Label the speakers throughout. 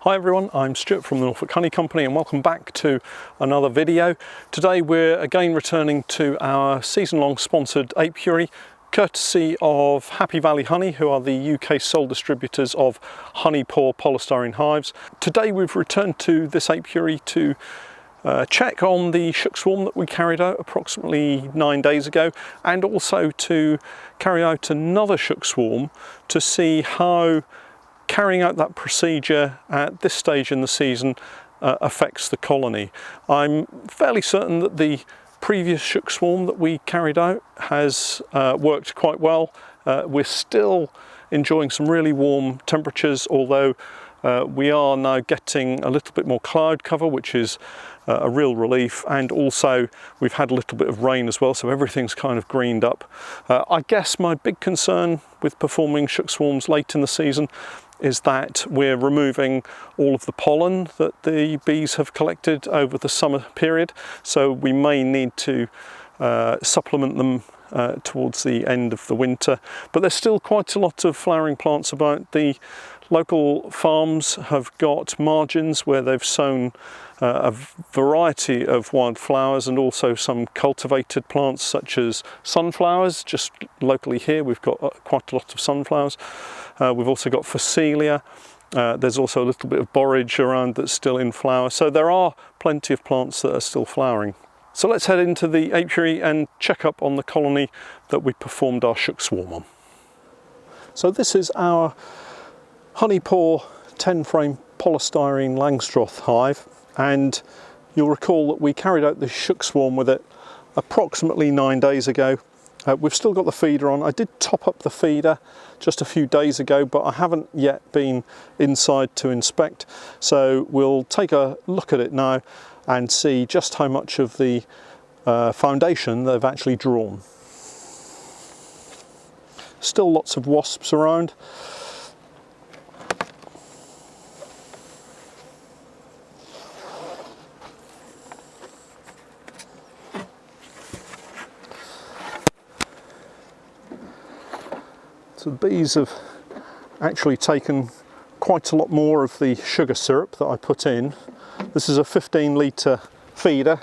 Speaker 1: Hi everyone, I'm Stuart from the Norfolk Honey Company and welcome back to another video. Today we're again returning to our season-long sponsored apiary courtesy of Happy Valley Honey, who are the UK sole distributors of Honey Paw Poly Hives. Today we've returned to this apiary to check on the shook swarm that we carried out approximately 9 days ago, and also to carry out another shook swarm to see how carrying out that procedure at this stage in the season affects the colony. I'm fairly certain that the previous shook swarm that we carried out has worked quite well. We're still enjoying some really warm temperatures, although we are now getting a little bit more cloud cover, which is a real relief, and also we've had a little bit of rain as well, so everything's kind of greened up. I guess my big concern with performing shook swarms late in the season is that we're removing all of the pollen that the bees have collected over the summer period, so we may need to supplement them towards the end of the winter. But there's still quite a lot of flowering plants about. The local farms have got margins where they've sown a variety of wildflowers and also some cultivated plants such as sunflowers. Just locally here we've got quite a lot of sunflowers. We've also got phacelia. There's also a little bit of borage around that's still in flower, so there are plenty of plants that are still flowering. So let's head into the apiary and check up on the colony that we performed our shook swarm on. So this is our Honey Paw 10-frame polystyrene Langstroth hive, and you'll recall that we carried out the shook swarm with it approximately 9 days ago. We've still got the feeder on. I did top up the feeder just a few days ago, but I haven't yet been inside to inspect. So we'll take a look at it now and see just how much of the foundation they've actually drawn. Still lots of wasps around. So the bees have actually taken quite a lot more of the sugar syrup that I put in. This is a 15-litre feeder.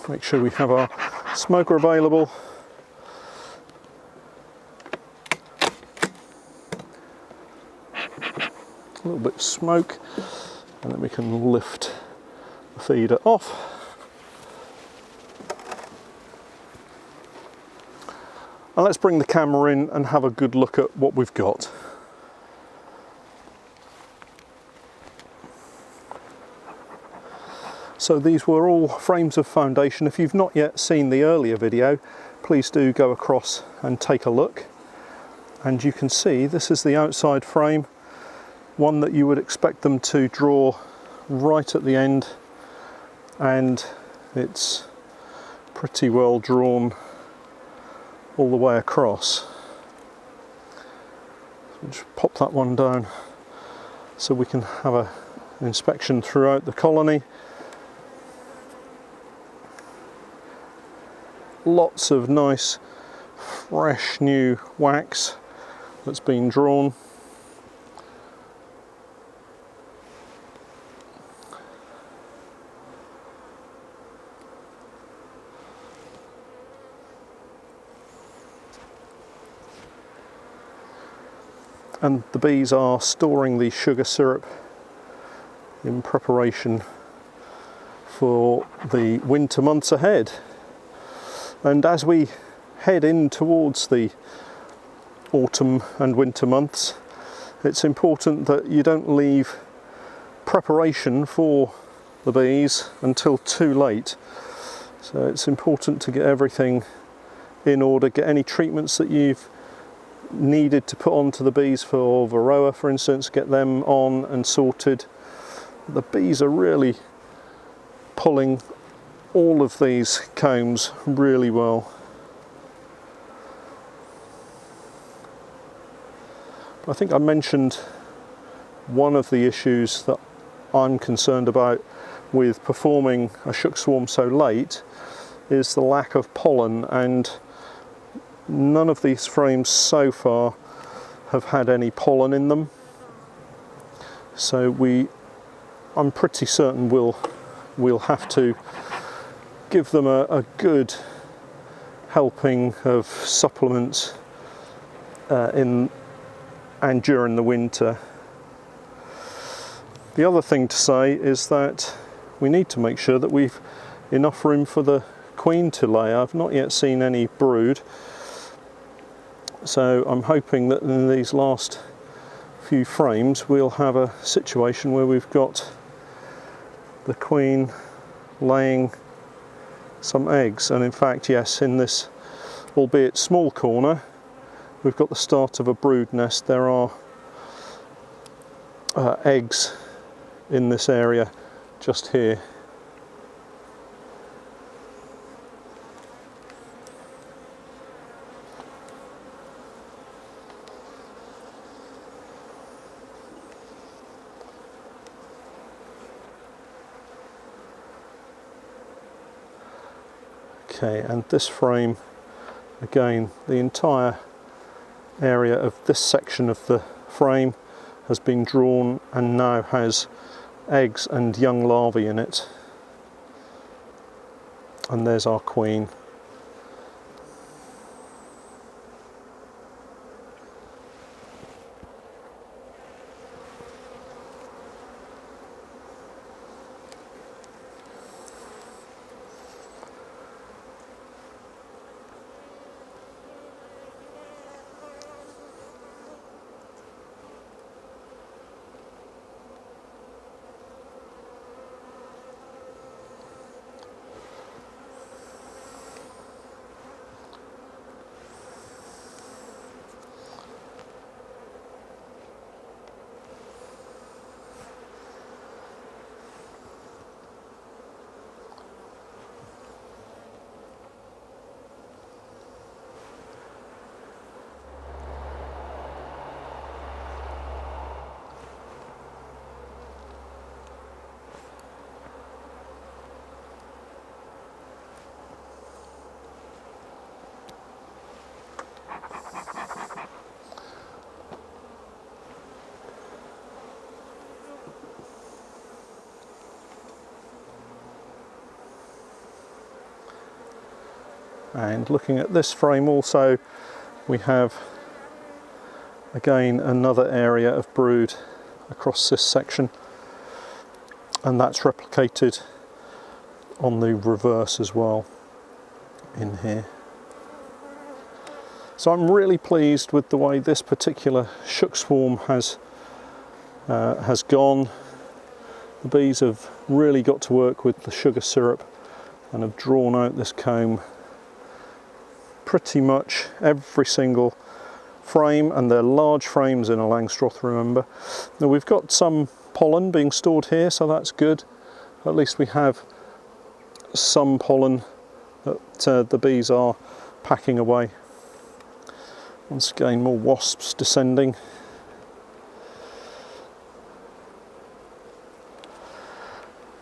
Speaker 1: Make sure we have our smoker available. A little bit of smoke, and then we can lift the feeder off. And let's bring the camera in and have a good look at what we've got. So these were all frames of foundation. If you've not yet seen the earlier video, please do go across and take a look. And you can see this is the outside frame, one that you would expect them to draw right at the end, and it's pretty well drawn all the way across. So just pop that one down so we can have an inspection throughout the colony. Lots of nice fresh new wax that's been drawn. And the bees are storing the sugar syrup in preparation for the winter months ahead. And as we head in towards the autumn and winter months, it's important that you don't leave preparation for the bees until too late. So it's important to get everything in order, get any treatments that you've needed to put onto the bees for varroa, for instance, get them on and sorted. The bees are really pulling all of these combs really well. I think I mentioned one of the issues that I'm concerned about with performing a shook swarm so late is the lack of pollen, and none of these frames so far have had any pollen in them. So I'm pretty certain we'll have to give them a good helping of supplements in and during the winter. The other thing to say is that we need to make sure that we've enough room for the queen to lay. I've not yet seen any brood, so I'm hoping that in these last few frames we'll have a situation where we've got the queen laying some eggs. And in fact, yes, in this albeit small corner we've got the start of a brood nest. There are eggs in this area just here. Okay, and this frame, again, the entire area of this section of the frame has been drawn and now has eggs and young larvae in it. And there's our queen. And looking at this frame also, we have again another area of brood across this section, and that's replicated on the reverse as well in here. So I'm really pleased with the way this particular shook swarm has gone. The bees have really got to work with the sugar syrup and have drawn out this comb pretty much every single frame, and they're large frames in a Langstroth, remember. Now we've got some pollen being stored here, so that's good. At least we have some pollen that the bees are packing away. Once again, more wasps descending.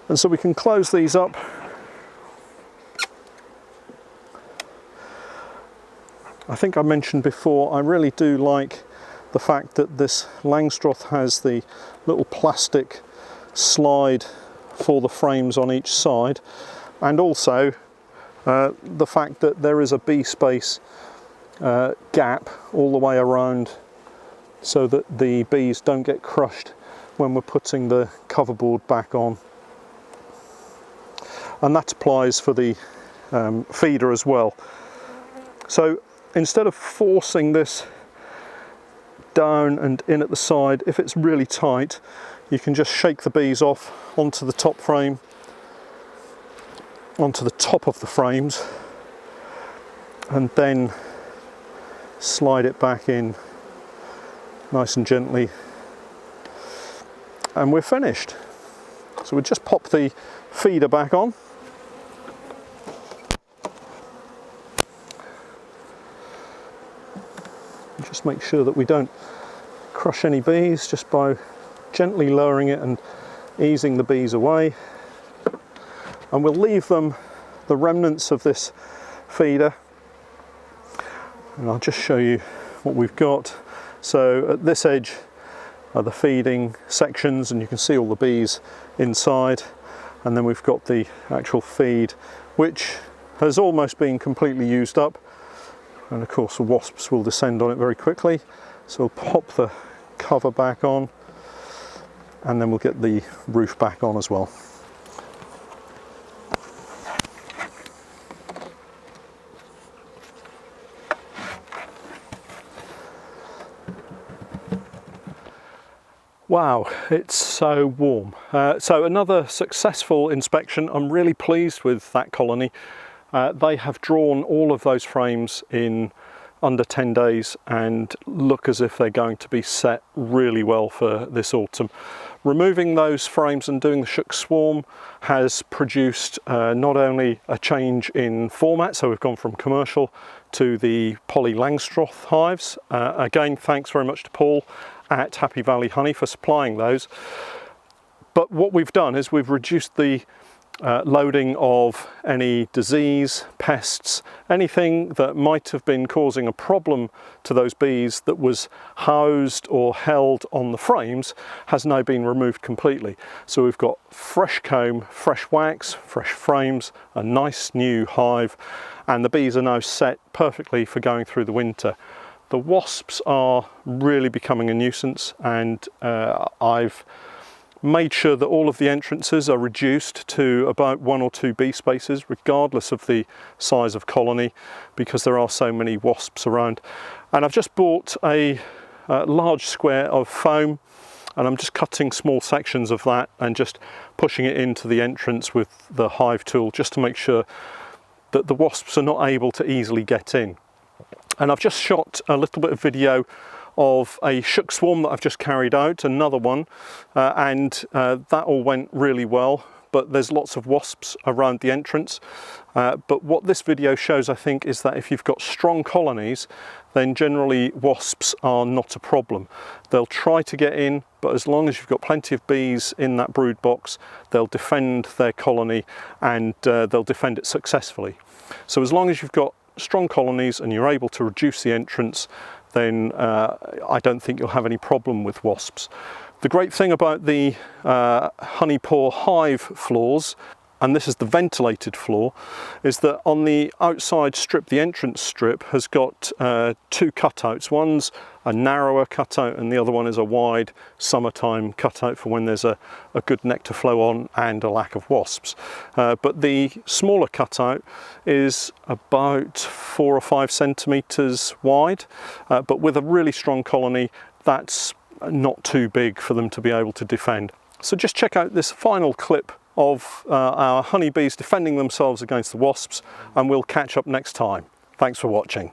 Speaker 1: And so we can close these up. I think I mentioned before, I really do like the fact that this Langstroth has the little plastic slide for the frames on each side, and also the fact that there is a bee space gap all the way around so that the bees don't get crushed when we're putting the coverboard back on. And that applies for the feeder as well. So instead of forcing this down and in at the side, if it's really tight, you can just shake the bees off onto the top frame, onto the top of the frames, and then slide it back in nice and gently, and we're finished. So we just pop the feeder back on. Just make sure that we don't crush any bees just by gently lowering it and easing the bees away. And we'll leave them the remnants of this feeder, and I'll just show you what we've got. So at this edge are the feeding sections, and you can see all the bees inside, and then we've got the actual feed, which has almost been completely used up, and of course the wasps will descend on it very quickly. So we'll pop the cover back on, and then we'll get the roof back on as well. Wow, it's so warm. So another successful inspection. I'm really pleased with that colony. They have drawn all of those frames in under 10 days and look as if they're going to be set really well for this autumn. Removing those frames and doing the shook swarm has produced not only a change in format, so we've gone from commercial to the Poly Langstroth hives. Again, thanks very much to Paul at Happy Valley Honey for supplying those. But what we've done is we've reduced the loading of any disease, pests, anything that might have been causing a problem to those bees that was housed or held on the frames has now been removed completely. So we've got fresh comb, fresh wax, fresh frames, a nice new hive, and the bees are now set perfectly for going through the winter. The wasps are really becoming a nuisance, and I've made sure that all of the entrances are reduced to about 1 or 2 bee spaces, regardless of the size of colony, because there are so many wasps around. And I've just bought a large square of foam, and I'm just cutting small sections of that and just pushing it into the entrance with the hive tool, just to make sure that the wasps are not able to easily get in. And I've just shot a little bit of video of a shook swarm that I've just carried out, another one, and that all went really well, but there's lots of wasps around the entrance. But what this video shows, I think, is that if you've got strong colonies, then generally wasps are not a problem. They'll try to get in, but as long as you've got plenty of bees in that brood box, they'll defend their colony, and they'll defend it successfully. So as long as you've got strong colonies and you're able to reduce the entrance, then I don't think you'll have any problem with wasps. The great thing about the Honey Paw Hive floors, and this is the ventilated floor, is that on the outside strip, the entrance strip has got 2 cutouts. One's a narrower cutout and the other one is a wide summertime cutout for when there's a good nectar flow on and a lack of wasps. But the smaller cutout is about 4 or 5 centimetres wide, but with a really strong colony, that's not too big for them to be able to defend. So just check out this final clip of our honeybees defending themselves against the wasps, and we'll catch up next time. Thanks for watching.